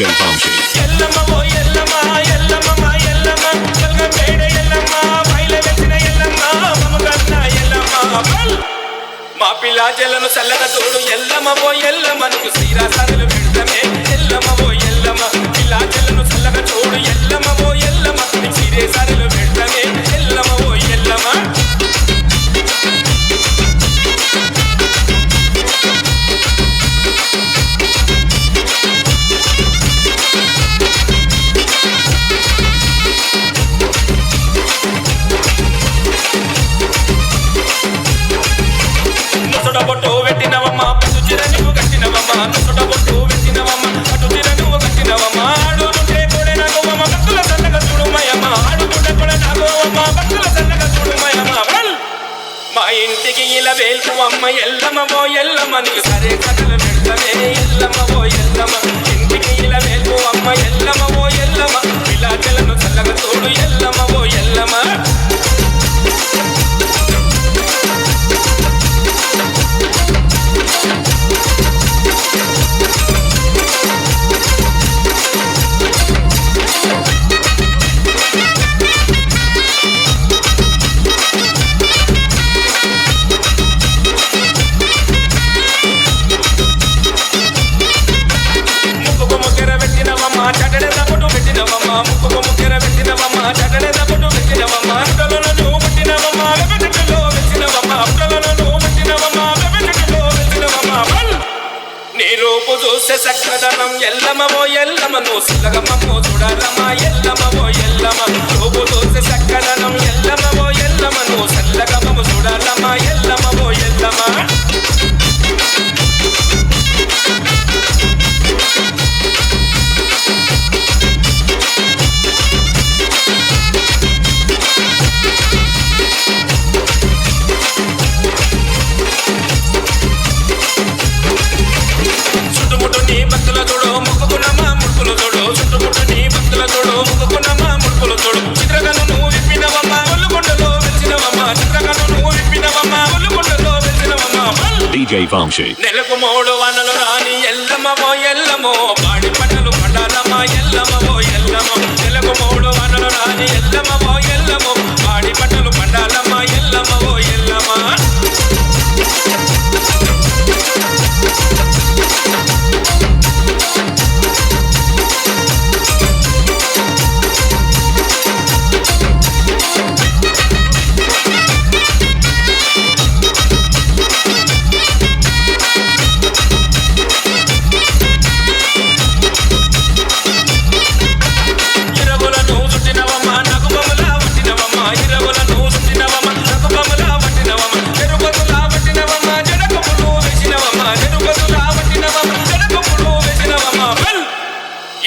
DJ Vamshi. Yellama oh yellama, yellama ma yellama, kalga pede yellama, baile vechina yellama, mamaganna yellama, bal. Ma pilla jellanu sallaga todu yellama oh yellama, nuku sira saralu vedame yellama oh yellama, pilla jellanu sallaga todu yellama oh yellama, nuku sira saralu vedame yellama oh yellama. బొట్టు పెట్టినవమ్మ పట్టు చీర నువ్వు కట్టినవమ్మ నుసట బొట్టు పెట్టినవమ్మ పట్టు చీర నువ్వు కట్టినవమ్మ ఆడుతుంటే కూడా నాగోవమ్మ భక్తుల సన్నగా చూడుమయమ్మ ఆడుతుంటే కూడా నాగోవమ్మ భక్తుల సన్నగా చూడుమయమ్మ మా ఇంటికి ఇలా వేల్పు అమ్మ ఎల్లమ్మ ఓ ఎల్లమ్మ నీకు సరే కథలు పెడతానే ఎల్లమ్మ ఓ ఎల్లమ్మ ఇంటికి ఇలా వేల్పు అమ్మ ఎల్లమ్మ ఓ ఎల్లమ్మ ఇలా చెల్లను సన్నగా చూడు ఎల్లమ్మ ఓ ఎల్లమ్మ. చూసే సక్కదనం ఎల్లమ్మ ఓ ఎల్లమ్మ నువ్వు సిల్లగమ్మ చూడాలమ్మ ఎల్లమ్మ ఓ ఎల్లమ్మ రూపు చూసే సక్కదనం ఎల్లమ్మ ఓ ఎల్లమ్మ నువ్వు సల్లగమ్మ చూడాలమ్మ ఎల్లమ్మ ఓ ఎల్లమ్మ. DJ Vamshi. నెలకు 3 వానలు రాని ఎల్లమ్మ ఓ ఎల్లమ్మో పాడి పంటలు పండాలమ్మ ఎల్లమ్మ ఓ ఎల్లమ్మ నెలకు 3 వానలు రాని ఎల్లమ్మ ఓ ఎల్లమ్మో పాడి పంటలు పండాలమ్మ ఎల్లమ్మ ఓ ఎల్లమ్మ.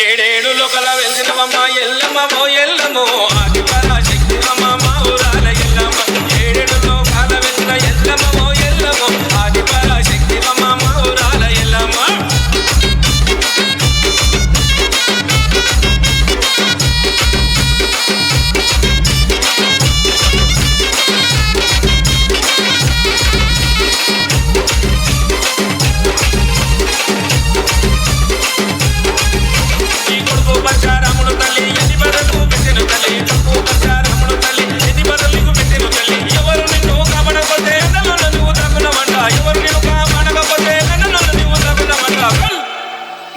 ఏడేడు లోకల వెలిసినవమ్మ ఎల్లమ్మ ఓ ఎల్లమ్మో ఆది పరాశక్తి అమ్మ మా ఊరాల ఎల్లమ్మ ఏడేడు లోకాల వెలిసిన ఎల్లమ్మ ఓ ఎల్లమ్మో ఆది పరాశక్తి అమ్మ మా ఊరాల ఎల్లమ్మ.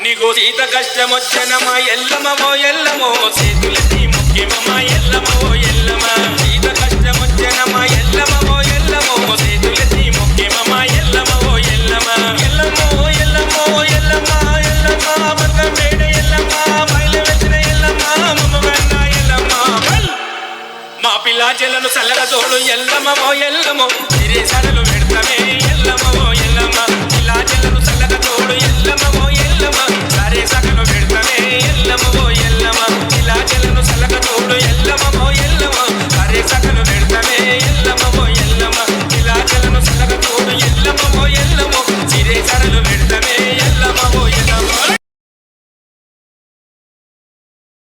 నీకు సీత కష్టం వచ్చనమా ఎల్లమ్మ ఓ ఎల్లమ్మో చేతులెత్తి ముఖ్యమమ్మ ఎల్లమ్మ ఓ ఎల్లమ్మ సీత కష్టం వచ్చనమా ఎల్లమ్మ ఓ ఎల్లమ్మో చేతులెత్తి ముఖ్యమమ్మ ఎల్లమ్మ ఓ ఎల్లమ్మ ఎల్లమ్మ ఓ ఎల్లమ్మ ఓ ఎల్లమ్మ ఎల్లమ్మ బల్గం పేడ ఎల్లమ్మ బయలు వెచ్చిన ఎల్లమ్మ మమ్మగన్న ఎల్లమ్మ మా పిల్ల చెల్లను చల్లగా తోడు ఎల్లమ్మ ఓ ఎల్లమ్మో సిరే సడలు పెడతామే ఎల్లమ్మ ఓ ఎల్లమ్మ పిల్ల చెల్లను చల్లగా తోడు ఎల్లమ్మ ఓ ఎల్లమ్మ సరే సగలు పెడతామే ఎల్లమ్మ ఓ ఎల్లమ్మ పిల్ల చెల్లను చల్లగా తోడు ఎల్లమ్మ ఓ ఎల్లమ్మ సరే సగలు పెడతామే ఎల్లమ్మ ఓ ఎల్లమ్మ పిల్ల చెల్లను చల్లగా తోడు ఎల్లమ్మ ఓ ఎల్లమ్మ సిరే సడలు